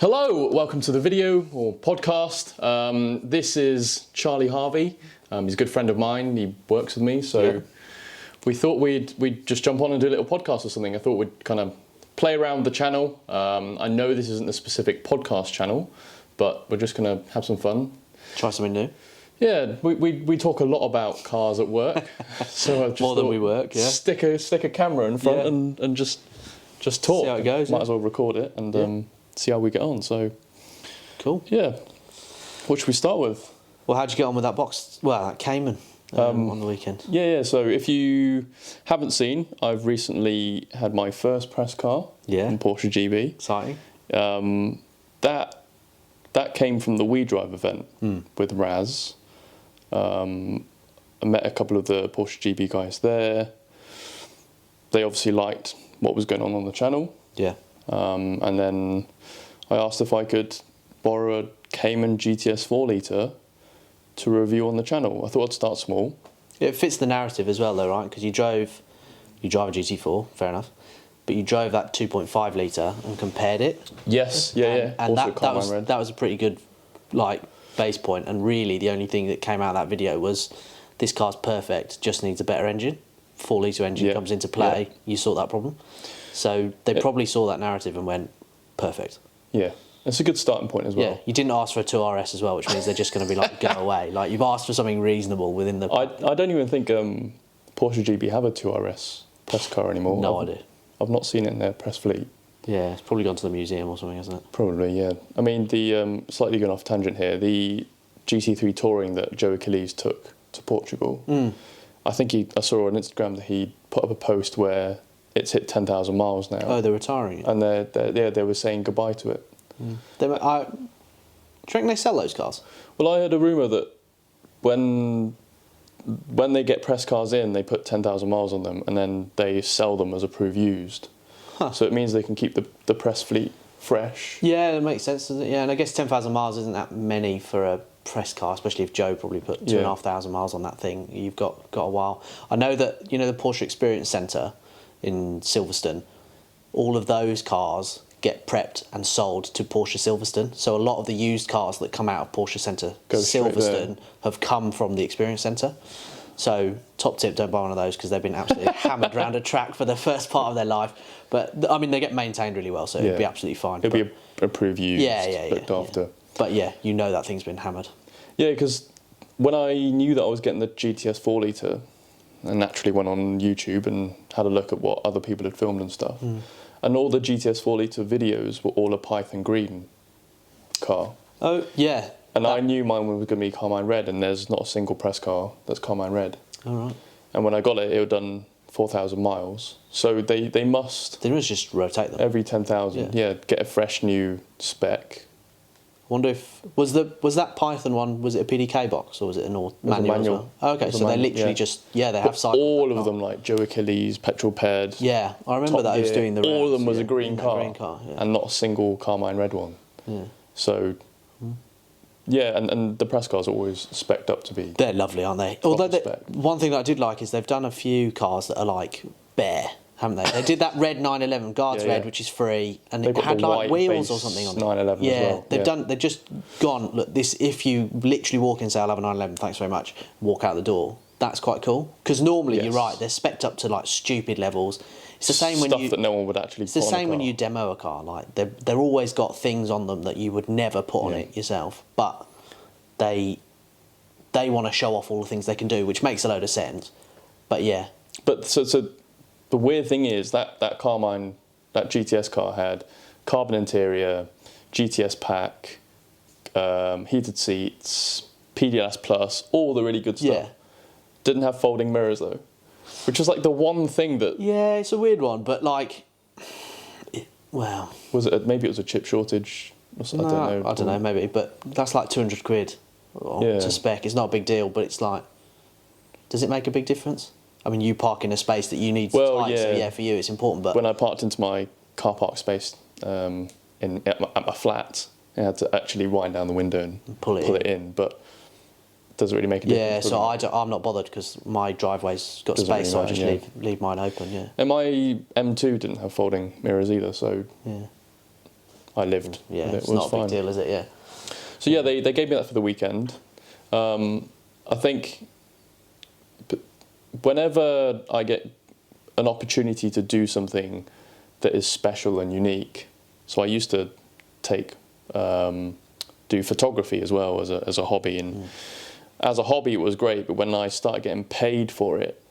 Hello, welcome to the video or podcast. This is Charlie Harvey. He's a good friend of mine. He works with me, so we thought we'd just jump on and do a little podcast or something. I thought we'd kind of play around with the channel. I know this isn't a specific podcast channel, but we're just going to have some fun. Try something new. Yeah, we talk a lot about cars at work, so I just more than we work. Yeah, stick a camera in front and just talk. See how it goes. Might as well record it and see how we get on. So cool. Yeah, what should we start with? Well, how'd you get on with that box? Well, that Cayman on the weekend. Yeah. So if you haven't seen, I've recently had my first press car in Porsche GB. Exciting. That came from the We Drive event with Raz. I met a couple of the Porsche GB guys there. They obviously liked what was going on the channel. Yeah. And then I asked if I could borrow a Cayman GTS 4 litre to review on the channel. I thought I'd start small. It fits the narrative as well, though, right? Because you drive a GT4, fair enough, but you drove that 2.5 litre and compared it. Yes, yeah. And that was a pretty good base point. And really, the only thing that came out of that video was this car's perfect, just needs a better engine. 4 litre engine comes into play. You sort that problem. So they probably saw that narrative and went, perfect. Yeah, it's a good starting point as well. Yeah, you didn't ask for a 2RS as well, which means they're just going to be go away. You've asked for something reasonable within the... I don't even think Porsche GB have a 2RS press car anymore. No idea. I've not seen it in their press fleet. Yeah, it's probably gone to the museum or something, hasn't it? Probably, yeah. I mean, the slightly going off tangent here, the GT3 Touring that Joe Achilles took to Portugal, I think I saw on Instagram that he put up a post where it's hit 10,000 miles now. Oh, they're retiring it. And they were saying goodbye to it. Do you reckon they sell those cars? Well, I heard a rumour that when they get press cars in, they put 10,000 miles on them and then they sell them as approved used. Huh. So it means they can keep the press fleet fresh. Yeah, that makes sense, doesn't it? Yeah, and I guess 10,000 miles isn't that many for a press car, especially if Joe probably put 2,500 miles on that thing. You've got a while. I know that, the Porsche Experience Centre in Silverstone, all of those cars get prepped and sold to Porsche Silverstone. So a lot of the used cars that come out of Porsche Centre Silverstone have come from the Experience Centre. So top tip, don't buy one of those because they've been absolutely hammered around a track for the first part of their life. But I mean, they get maintained really well, so it'd be absolutely fine. It'll be approved used, looked after. Yeah. But yeah, that thing's been hammered. Yeah, because when I knew that I was getting the GTS 4 litre, I naturally went on YouTube and had a look at what other people had filmed and stuff. And all the GTS 4 litre videos were all a Python green car. Oh, yeah. And I knew mine was going to be Carmine Red, and there's not a single press car that's Carmine Red. All right. And when I got it, it had done 4,000 miles. So they must... They must just rotate them. Every 10,000, get a fresh new spec. I wonder if... Was that Python one, was it a PDK box, or was it a manual as well? Oh, okay, so they literally they have cycled all of them, like Joe Achilles, petrol paired. Yeah, I remember that. I was doing the rounds. All of them was a green car, and not a single Carmine Red one. Yeah. So... Yeah, and the press cars are always spec'd up to be... They're lovely, aren't they? Although one thing that I did like is they've done a few cars that are bare, haven't they? They did that red 911, Guards Red, which is free, and it had wheels or something on it. 911 as well. They've just gone, look, this, if you literally walk in and say, I'll have a 911, thanks very much, walk out the door, that's quite cool. Because normally, you're right, they're spec'd up to stupid levels. It's the same when stuff that no one would actually. It's the same when you demo a car. They're always got things on them that you would never put on it yourself, but they want to show off all the things they can do, which makes a load of sense. But yeah. But so the weird thing is that Carmine, that GTS car had carbon interior, GTS pack, heated seats, PDLS Plus, all the really good stuff. Yeah. Didn't have folding mirrors though. Which is the one thing that... Yeah, it's a weird one, but well... Was it, maybe it was a chip shortage or something? No, I don't know, maybe, but that's £200 to spec. It's not a big deal, but it's does it make a big difference? I mean, you park in a space that you need to tight, so for you it's important, but... When I parked into my car park space at my flat, I had to actually wind down the window and pull it in, but... Doesn't really make a difference. Yeah, so I'm not bothered because my driveway's got space, really so I just leave mine open. Yeah. And my M2 didn't have folding mirrors either, so I lived. Yeah, it it's was not a fine. big deal, is it? Yeah. So yeah, they gave me that for the weekend. I think whenever I get an opportunity to do something that is special and unique, so I used to do photography as well as a hobby, and as a hobby it was great, but when I started getting paid for it,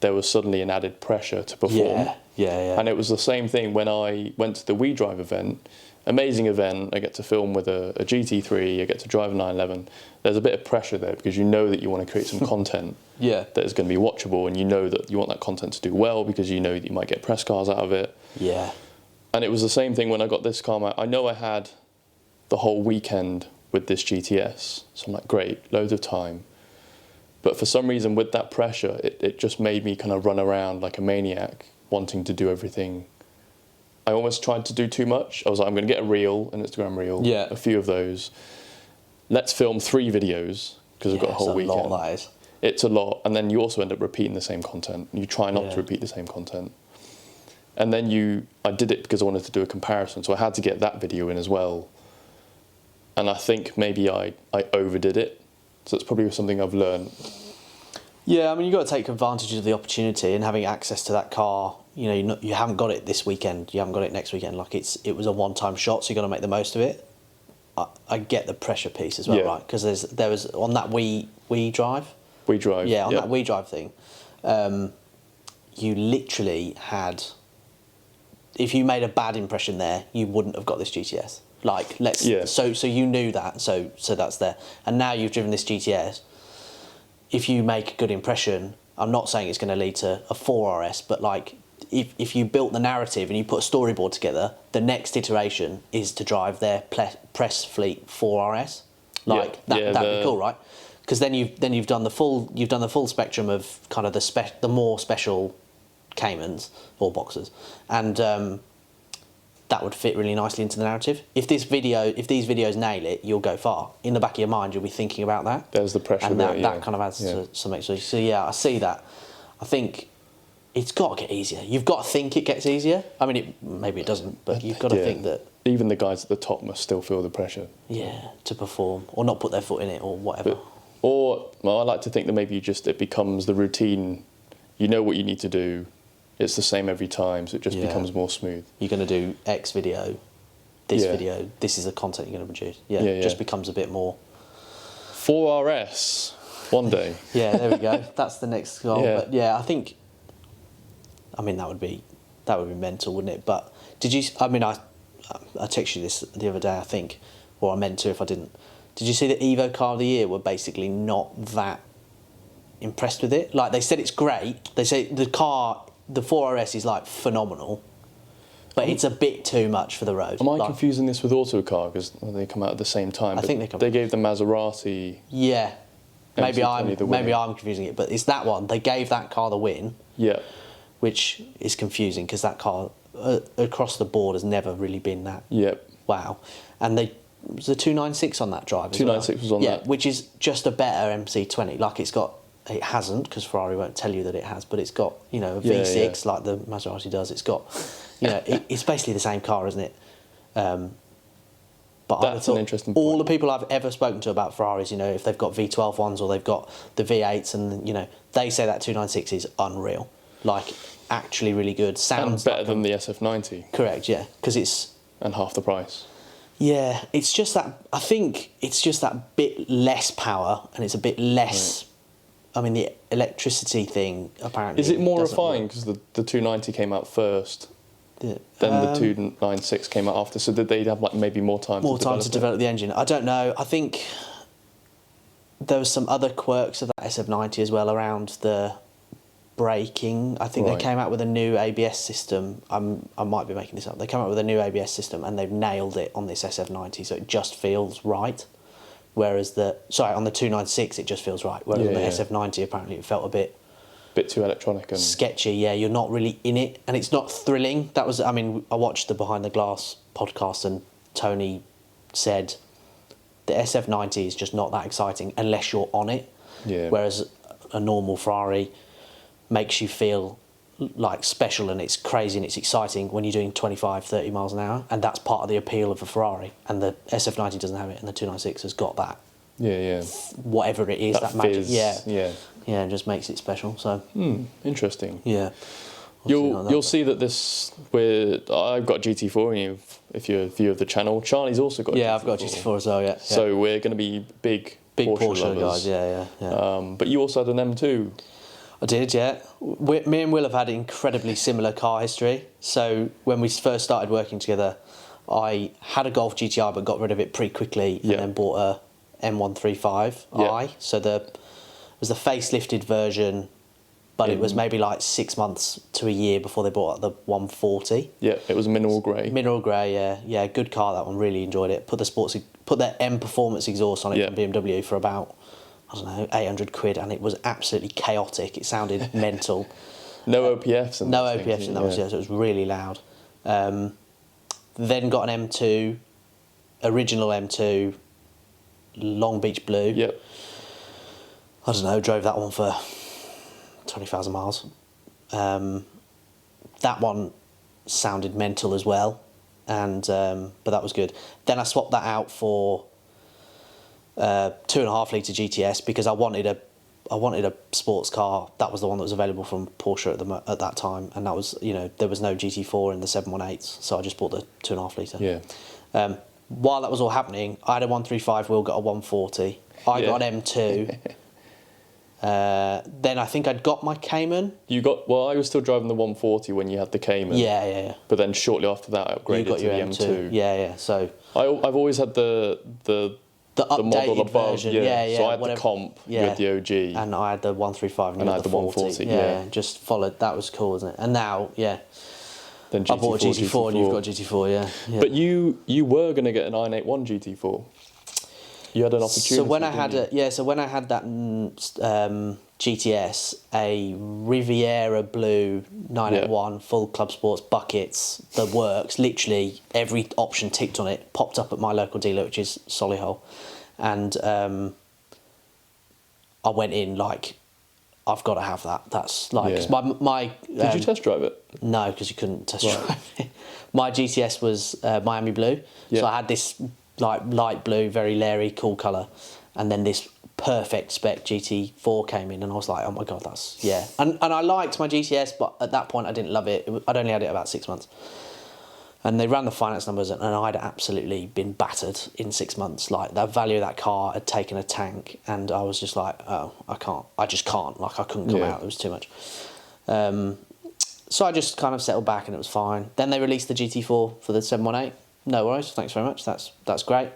there was suddenly an added pressure to perform. Yeah. And it was the same thing when I went to the We Drive event. Amazing event. I get to film with a GT3. I get to drive a 911. There's a bit of pressure there because you know that you want to create some content that is going to be watchable, and you know that you want that content to do well because you know that you might get press cars out of it. Yeah. And it was the same thing when I got this car. I know I had the whole weekend with this GTS, so I'm like, great, loads of time. But for some reason, with that pressure, it just made me kind of run around like a maniac, wanting to do everything. I almost tried to do too much. I was like, I'm going to get a reel, an Instagram reel, a few of those. Let's film 3 videos, because I've got a whole weekend. It's a lot, that is. It's a lot. And then you also end up repeating the same content. You try not to repeat the same content. And then I did it because I wanted to do a comparison, so I had to get that video in as well. And I think maybe I overdid it. So it's probably something I've learned. Yeah, I mean, you've got to take advantage of the opportunity, and having access to that car. You know, you haven't got it this weekend. You haven't got it next weekend. Like it was a one-time shot, so you got to make the most of it. I get the pressure piece as well, right? Because there was on that We Drive. We Drive. Yeah, on that We Drive thing, you literally had. If you made a bad impression there, you wouldn't have got this GTS. Like so you knew that, so that's there. And now you've driven this GTS. If you make a good impression, I'm not saying it's going to lead to a 4RS, but like if you built the narrative and you put a storyboard together, the next iteration is to drive their press fleet 4RS. Like that'd be cool, right? Because then you've done the full spectrum of kind of the more special Caymans or Boxers, and that would fit really nicely into the narrative. If these videos nail it, you'll go far. In the back of your mind, you'll be thinking about that. There's the pressure and there, that kind of adds to some extra. So yeah, I see that. I think it's got to get easier. You've got to think it gets easier. I mean, maybe it doesn't, but you've got to think that. Even the guys at the top must still feel the pressure. Yeah, to perform or not put their foot in it or whatever. I like to think that maybe it becomes the routine. You know what you need to do. It's the same every time, so it just becomes more smooth. You're going to do X video, this video, this is the content you're going to produce. It just becomes a bit more... 4RS, one day. Yeah, there we go. That's the next goal. Yeah. But yeah, I think... I mean, that would be mental, wouldn't it? But did you... I mean, I texted you this the other day, I think, or I meant to if I didn't. Did you see that Evo Car of the Year were basically not that impressed with it? Like, they said it's great. They say the car... The 4RS is like phenomenal, but it's a bit too much for the road. Am I confusing this with Autocar because they come out at the same time? I think they come. They gave the Maserati. Yeah, maybe I'm confusing it, but it's that one. They gave that car the win. Yeah, which is confusing because that car across the board has never really been that. Yep. Wow, and they was a 296 on that drive. 296 was on that. Yeah, which is just a better MC20. Like it hasn't, because Ferrari won't tell you that it has, but it's got, a V6 like the Maserati does. It's got, it's basically the same car, isn't it? But that's an interesting point. All the people I've ever spoken to about Ferraris, if they've got V12 ones or they've got the V8s, and they say that 296 is unreal, like actually really good. Sounds better than the SF90. Correct, yeah, because it's and half the price. Yeah, it's just that. I think it's just that bit less power, and it's a bit less. Right. I mean, the electricity thing apparently... Is it more refined because the 290 came out first, then the 296 came out after? So did they have maybe more time to develop the engine? I don't know. I think there was some other quirks of that SF90 as well around the braking. I think they came out with a new ABS system. I might be making this up. They came out with a new ABS system and they've nailed it on this SF90, so it just feels right. Whereas on the 296 it just feels right. Whereas on the SF90 apparently it felt a bit too electronic and sketchy. Yeah, you're not really in it, and it's not thrilling. I watched the Behind the Glass podcast, and Tony said the SF90 is just not that exciting unless you're on it. Yeah. Whereas a normal Ferrari makes you feel like special and it's crazy and it's exciting when you're doing 25, 30 miles an hour, and that's part of the appeal of a Ferrari. And the SF90 doesn't have it, and the 296 has got that. Yeah. Whatever it is, that magic. Fizz, Yeah, it just makes it special. So interesting. yeah. You'll see that I've got GT4, and if you're a viewer of the channel, Charlie's also got. Yeah, GT4. I've got GT4 as well. Yeah. So we're going to be big Porsche lovers. guys. Yeah. But you also had an M2. I did, yeah. Me and Will have had incredibly similar car history. So when we first started working together, I had a Golf GTI but got rid of it pretty quickly, and then bought a M135i. So it was the facelifted version, but it was maybe like 6 months to a year before they brought out the 140. Yeah, it was mineral grey. Mineral grey, yeah, good car, that one. Really enjoyed it. Put the M Performance exhaust on it from BMW for about, I don't know, 800 quid, and it was absolutely chaotic. It sounded mental. No OPFs. No OPFs in that one, so it was really loud. Then got an M2, original M2, Long Beach Blue. Yep. I don't know, drove that one for 20,000 miles. That one sounded mental as well, and but that was good. Then I swapped that out for 2.5 litre GTS because I wanted a sports car. That was the one that was available from Porsche at that time, and that was, there was no GT4 in the 718s, so I just bought the 2.5 litre. Yeah. While that was all happening, I had a 135, Will got a 140. I got an M2. Then I think I'd got my Cayman. I was still driving the 140 when you had the Cayman. Yeah. But then shortly after that, I upgraded to the M2. Yeah. So I've always had the updated model above. version. So I had whatever. the comp. You had the OG. And I had the 135 and I had the 140. Yeah. Just followed. That was cool, isn't it? And now, Then GT4, I bought a GT4 and you've got GT4, yeah. But you were going to get a 981 GT4. You had an opportunity. So when I had that GTS, a Riviera Blue 981 full Club Sports buckets, the works, literally every option ticked on it, popped up at my local dealer, which is Solihull, and I went in like, I've got to have that. That's like, 'cause my Did you test drive it? No, because you couldn't test drive it. My GTS was Miami Blue, so I had this like light blue, very Larry, cool colour, and then this perfect spec GT4 came in, and I was like, oh my god, that's and I liked my GTS, but at that point I didn't love it. I'd only had it about 6 months, and they ran the finance numbers, and I'd absolutely been battered in 6 months. Like, the value of that car had taken a tank, and I was just like, oh, I just can't, like, I couldn't come out, it was too much. So I just kind of settled back and it was fine. Then they released the GT4 for the 718. No worries, thanks very much, that's great.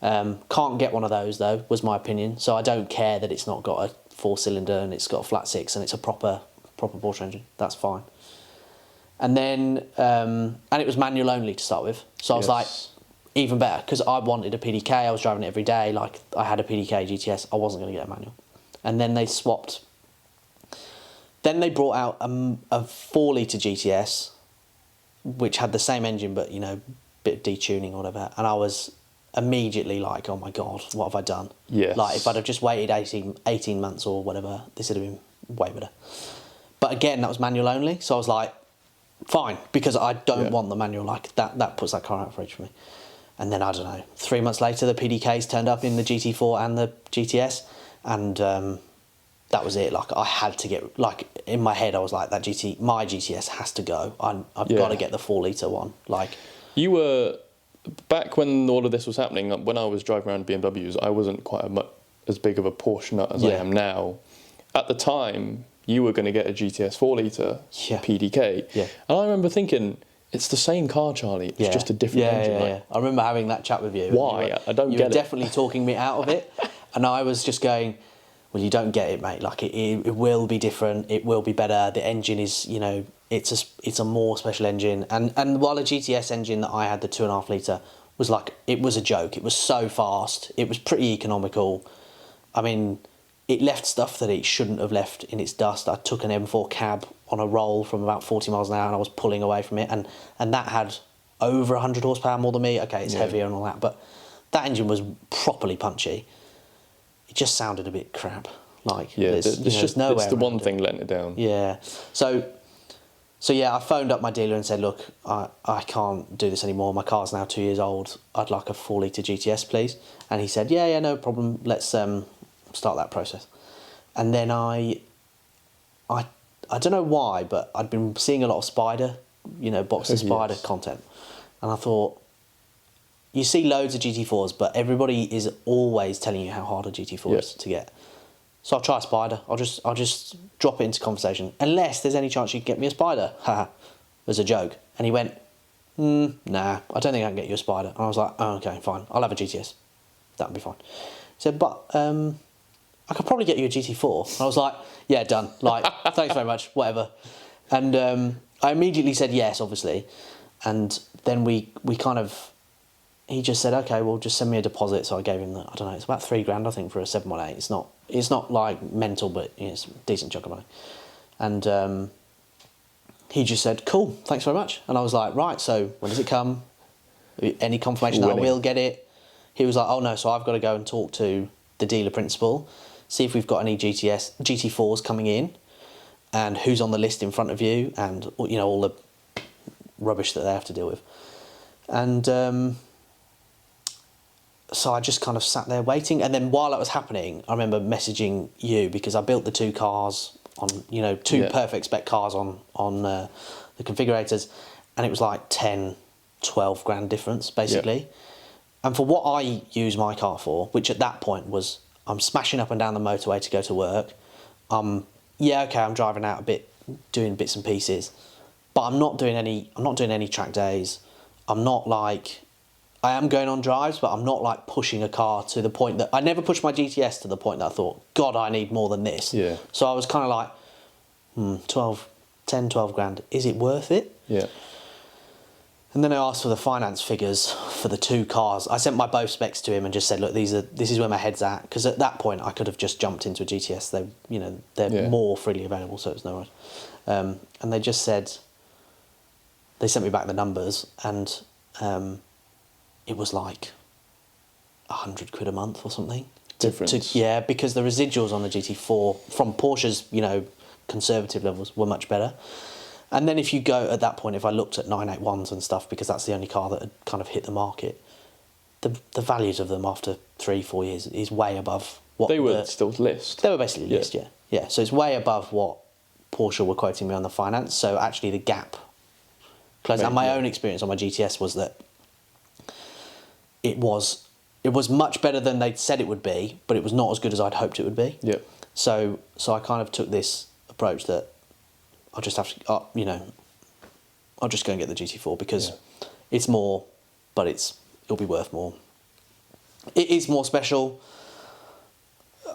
Can't get one of those though, was my opinion. So I don't care that it's not got a 4-cylinder and it's got a flat 6 and it's a proper Porsche engine. That's fine. And then, and it was manual only to start with. So I was like, even better, because I wanted a PDK. I was driving it every day. Like, I had a PDK GTS. I wasn't going to get a manual. And then they swapped. Then they brought out a 4-litre GTS, which had the same engine, but, bit of detuning or whatever. And I was immediately like, oh my God, what have I done? Yes. Like, if I'd have just waited 18 months or whatever, this would have been way better. But again, that was manual only. So I was like, fine, because I don't want the manual. Like, that puts that car out of reach for me. And then, I don't know, 3 months later, the PDKs turned up in the GT4 and the GTS. And that was it. Like, I had to get, like, in my head, I was like, my GTS has to go. I've got to get the 4-litre one. Like, you were, back when all of this was happening, when I was driving around BMWs, I wasn't quite as big of a Porsche nut as I am now. At the time, you were going to get a GTS 4-litre PDK. Yeah. And I remember thinking, it's the same car, Charlie. It's just a different engine. Yeah. I remember having that chat with you. Why? I don't get it. You were definitely talking me out of it. And I was just going, well, you don't get it, mate. Like, it will be different. It will be better. The engine is, it's a more special engine. And while a GTS engine that I had, the 2.5 litre, was like, it was a joke. It was so fast. It was pretty economical. I mean, it left stuff that it shouldn't have left in its dust. I took an M4 cab on a roll from about 40 miles an hour and I was pulling away from it. And that had over 100 horsepower more than me. Okay, it's heavier and all that. But that engine was properly punchy. It just sounded a bit crap. Like, it's nowhere. It's the one thing letting it down. Yeah. So So yeah, I phoned up my dealer and said, look, I can't do this anymore. My car's now 2 years old. I'd like a 4-litre GTS, please. And he said, yeah, no problem. Let's start that process. And then I don't know why, but I'd been seeing a lot of Spider, Boxer Spider content. And I thought, you see loads of GT4s, but everybody is always telling you how hard a GT4 is to get. So I'll try a Spider. I'll just drop it into conversation. Unless there's any chance you can get me a Spider. Haha. As a joke. And he went, nah, I don't think I can get you a Spider. And I was like, oh, okay, fine. I'll have a GTS. That'll be fine. He said, but I could probably get you a GT4. And I was like, yeah, done. Like, thanks very much, whatever. And I immediately said yes, obviously. And then we kind of, he just said, okay, well, just send me a deposit. So I gave him, I don't know, it's about $3,000, I think, for a 718. It's not like mental, but it's a decent chunk of money. And he just said, cool, thanks very much. And I was like, right, so when does it come? Any confirmation that I will get it? He was like, oh no, so I've got to go and talk to the dealer principal, see if we've got any GT4s coming in, and who's on the list in front of you, and all the rubbish that they have to deal with. And so I just kind of sat there waiting, and then while that was happening, I remember messaging you because I built the two cars on, two perfect spec cars on the configurators, and it was like 10, 12 grand difference basically. Yeah. And for what I use my car for, which at that point was, I'm smashing up and down the motorway to go to work. I'm driving out a bit, doing bits and pieces, but I'm not doing any track days. I am going on drives, but I'm not like pushing a car to the point that I never pushed my GTS to the point that I thought, God, I need more than this. Yeah. So I was kind of like, 10, 12 grand. Is it worth it? Yeah. And then I asked for the finance figures for the two cars. I sent my both specs to him and just said, look, this is where my head's at. Because at that point I could have just jumped into a GTS. They're more freely available, so it's no worries. And they just said, they sent me back the numbers, and it was like 100 quid a month or something. Difference. Because the residuals on the GT4 from Porsche's, conservative levels were much better. And then if you go at that point, if I looked at 981s and stuff, because that's the only car that had kind of hit the market, the values of them after 3-4 years is way above what they were still list. They were basically list, yeah. So it's way above what Porsche were quoting me on the finance. So actually the gap closed. And my own experience on my GTS was that it was much better than they'd said it would be, but it was not as good as I'd hoped it would be. Yeah. So I kind of took this approach that I'll just have to, I'll just go and get the GT4 because it's more, but it'll be worth more. It is more special.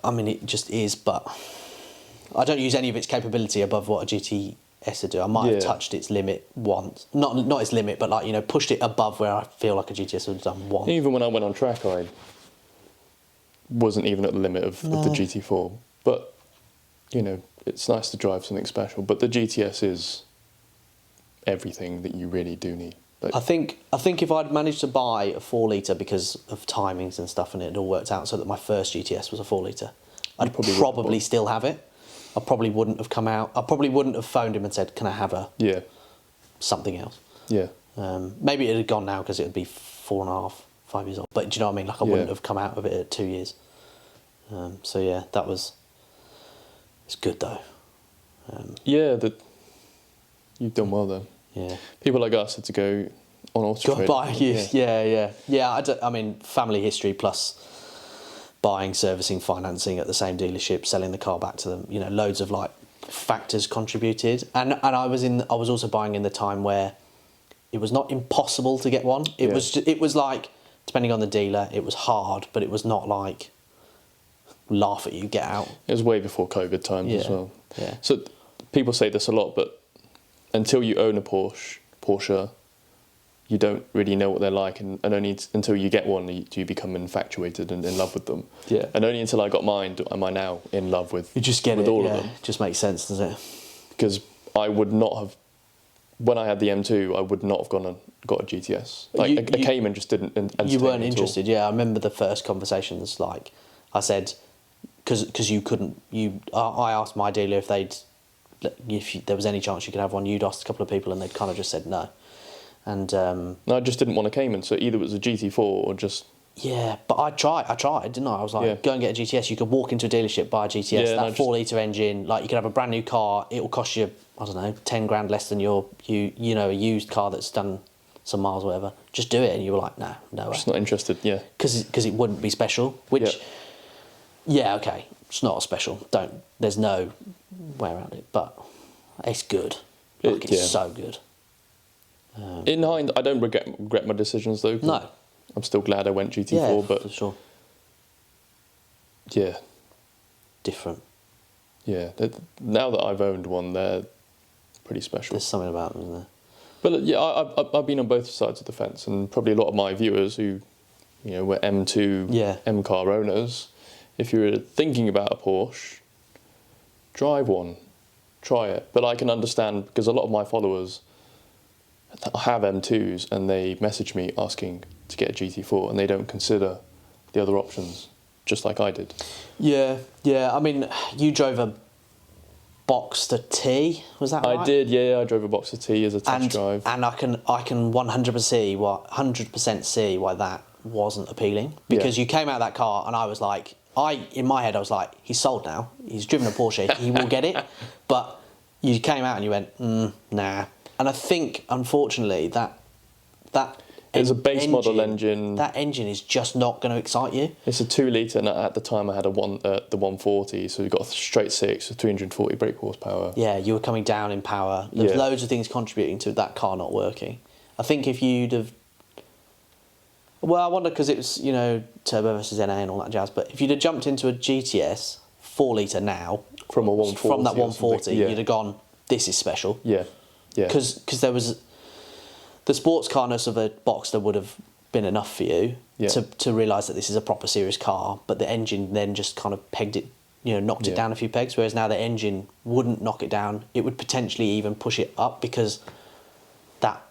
I mean, it just is, but I don't use any of its capability above what a GTS would do. I might have touched its limit once, not its limit, but pushed it above where I feel like a GTS would have done once. Even when I went on track, I wasn't even at the limit of the GT4, but it's nice to drive something special, but the GTS is everything that you really do need. I think if I'd managed to buy a 4-litre because of timings and stuff, and it had all worked out so that my first GTS was a 4-litre, I'd probably still have it. I probably wouldn't have come out. I probably wouldn't have phoned him and said, "Can I have something else?" Yeah. Maybe it had gone now because it would be 4.5, 5 years old. But do you know what I mean? Like I wouldn't have come out of it at 2 years. So yeah, that was. It's good though. You've done well then. Yeah. People like us had to go on auto trade. Buy used. Yeah. I mean, family history plus buying, servicing, financing at the same dealership, selling the car back to them. Loads of factors contributed, and I was also buying in the time where it was not impossible to get one. It was like, depending on the dealer, it was hard, but it was not like laugh at you, get out. It was way before COVID times as well. Yeah. So people say this a lot, but until you own a Porsche, you don't really know what they're like, and only until you get one do you become infatuated and in love with them. Yeah. And only until I got mine am I now in love with. You just get with all of them. It just makes sense, doesn't it? Because I would not have. When I had the M2, I would not have gone and got a GTS. A Cayman just didn't. You weren't interested. Yeah, I remember the first conversations. I said, because you couldn't. I asked my dealer if they'd if there was any chance you could have one, you'd asked a couple of people and they'd kind of just said no. And no, I just didn't want a Cayman, so either it was a GT4 or just... Yeah, but I tried, didn't I? I was like, go and get a GTS. You could walk into a dealership, buy a GTS, that 4-litre engine. Like, you could have a brand new car. It will cost you, I don't know, 10 grand less than a used car that's done some miles or whatever. Just do it. And you were like, no way. Just not interested, yeah. Because it wouldn't be special, which, yeah, okay, it's not special. There's no way around it, but it's good. Like, it's so good. In hindsight, I don't regret my decisions, though. No. I'm still glad I went GT4, but... for sure. Yeah. Different. Yeah. Now that I've owned one, they're pretty special. There's something about them, isn't there? But yeah, I've been on both sides of the fence, and probably a lot of my viewers who, were M2, M car owners, if you're thinking about a Porsche, drive one, try it. But I can understand, because a lot of my followers have M2s, and they message me asking to get a GT4, and they don't consider the other options, just like I did. Yeah. I mean, you drove a Boxster T, was that right? I did, yeah. I drove a Boxster T as a test drive, and I can 100% see why that wasn't appealing, because you came out of that car, and I was like, in my head I was like, he's sold now. He's driven a Porsche. He will get it. But you came out and you went, nah. And I think, unfortunately, that it's a base model engine. That engine is just not going to excite you. It's a 2-litre, and at the time I had the 140, so you got a straight 6 with 340 brake horsepower. Yeah, you were coming down in power. There's loads of things contributing to that car not working. I think if you'd have... Well, I wonder, because it was, turbo versus NA and all that jazz, but if you'd have jumped into a GTS 4-litre now... From that 140, you'd have gone, this is special. Yeah. Because there was... The sports carness of a Boxster would have been enough for you to realise that this is a proper serious car, but the engine then just kind of pegged it, knocked it down a few pegs, whereas now the engine wouldn't knock it down. It would potentially even push it up, because that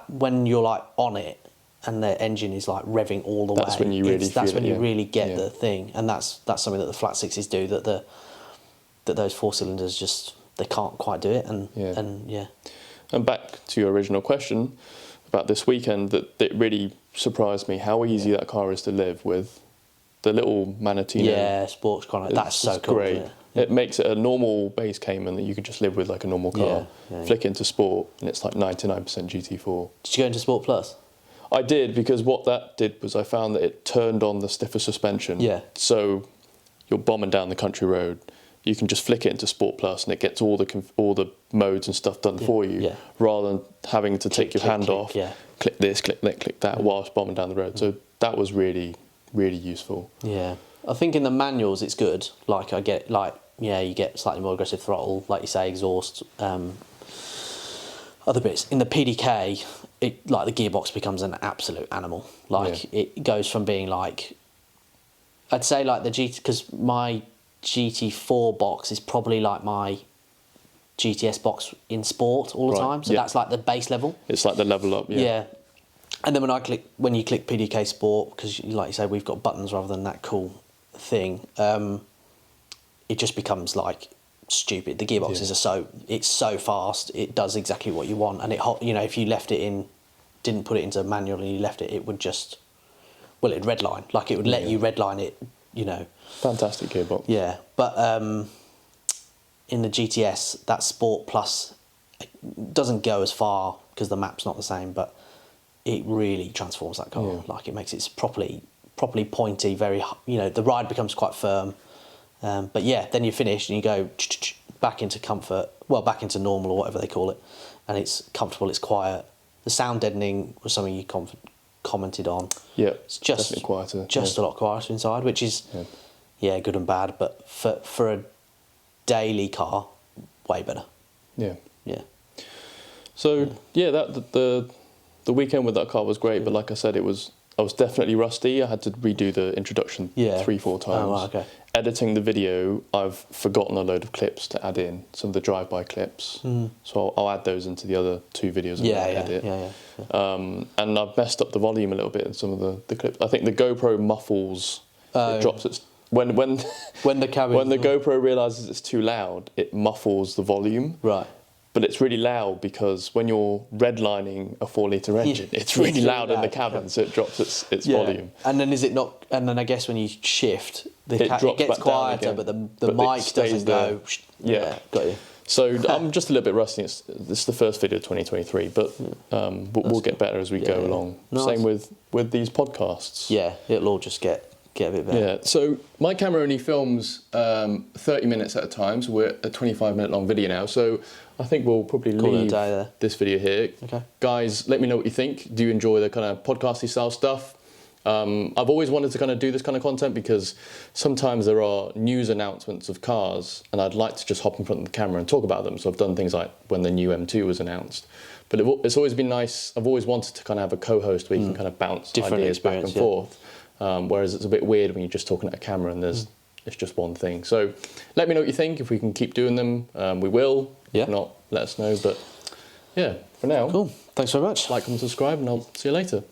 when you're like on it and the engine is like revving all the way, that's when you really get the thing, and that's something that the flat sixes do that those 4-cylinders just they can't quite do it, and. And back to your original question about this weekend, that it really surprised me how easy that car is to live with. The little Manatino. Yeah, sports car. That's so cool. Great. Isn't it? It makes it a normal base Cayman that you can just live with like a normal car. Flick into sport, and it's like 99% GT4. Did you go into Sport Plus? I did, because what that did was I found that it turned on the stiffer suspension. Yeah. So you're bombing down the country road. You can just flick it into Sport Plus, and it gets all the modes and stuff done for you, rather than having to take your hand off, click this, click that, whilst bombing down the road. So that was really, really useful. Yeah, I think in the manuals it's good. Like you get slightly more aggressive throttle, like you say, exhaust, other bits. In the PDK, the gearbox becomes an absolute animal. It goes from being like, I'd say like the GT, because my GT4 box is probably like my GTS box in sport all the time, so that's like the base level. It's like the level up, and then when you click PDK Sport, because like you say, we've got buttons rather than that cool thing, it just becomes like stupid. The gearboxes are so fast, it does exactly what you want, and if you left it in, didn't put it into manual and you left it, it would just, it'd redline, like it would let you redline it. Fantastic gearbox. Yeah, but in the GTS, that Sport Plus doesn't go as far because the map's not the same, but it really transforms that car. Yeah. Like, it makes it properly pointy, very, the ride becomes quite firm. But yeah, then you finish and you go back into comfort, back into normal or whatever they call it, and it's comfortable, it's quiet. The sound deadening was something you commented on. Yeah, it's just definitely quieter. Just a lot quieter inside, which is good and bad, but for a daily car, way better. Yeah. So the weekend with that car was great, but like I said, I was definitely rusty. I had to redo the introduction 3-4 times. Oh, right, okay. Editing the video, I've forgotten a load of clips to add in, some of the drive-by clips. So I'll add those into the other 2 videos I edit. And I've messed up the volume a little bit in some of the clips. I think the GoPro muffles, it drops its when When the cabin. when the GoPro realizes it's too loud, it muffles the volume. Right. But it's really loud because when you're redlining a 4-litre engine, it's really loud in the cabin, so it drops its volume. And then is it not? And then I guess when you shift, it drops gets back down quieter, again, but the but it mic stays doesn't there. go. Yeah. Got you. So I'm just a little bit rusty. This is the first video of 2023, but we'll get better as we go along. Nice. Same with these podcasts. Yeah, it'll all just get a bit better. Yeah. So my camera only films 30 minutes at a time, so we're at a 25-minute long video now. So I think we'll probably Call it a leave day there. this video here. Okay. Guys, let me know what you think. Do you enjoy the kind of podcasty style stuff? I've always wanted to kind of do this kind of content because sometimes there are news announcements of cars and I'd like to just hop in front of the camera and talk about them. So I've done things like when the new M2 was announced. But it's always been nice. I've always wanted to kind of have a co-host where you can kind of bounce Different ideas back and experience, forth. Whereas it's a bit weird when you're just talking at a camera and it's just one thing. So let me know what you think. If we can keep doing them, we will. Yeah. If not, let us know. But yeah, for now. Cool. Thanks very much. Like and subscribe and I'll see you later.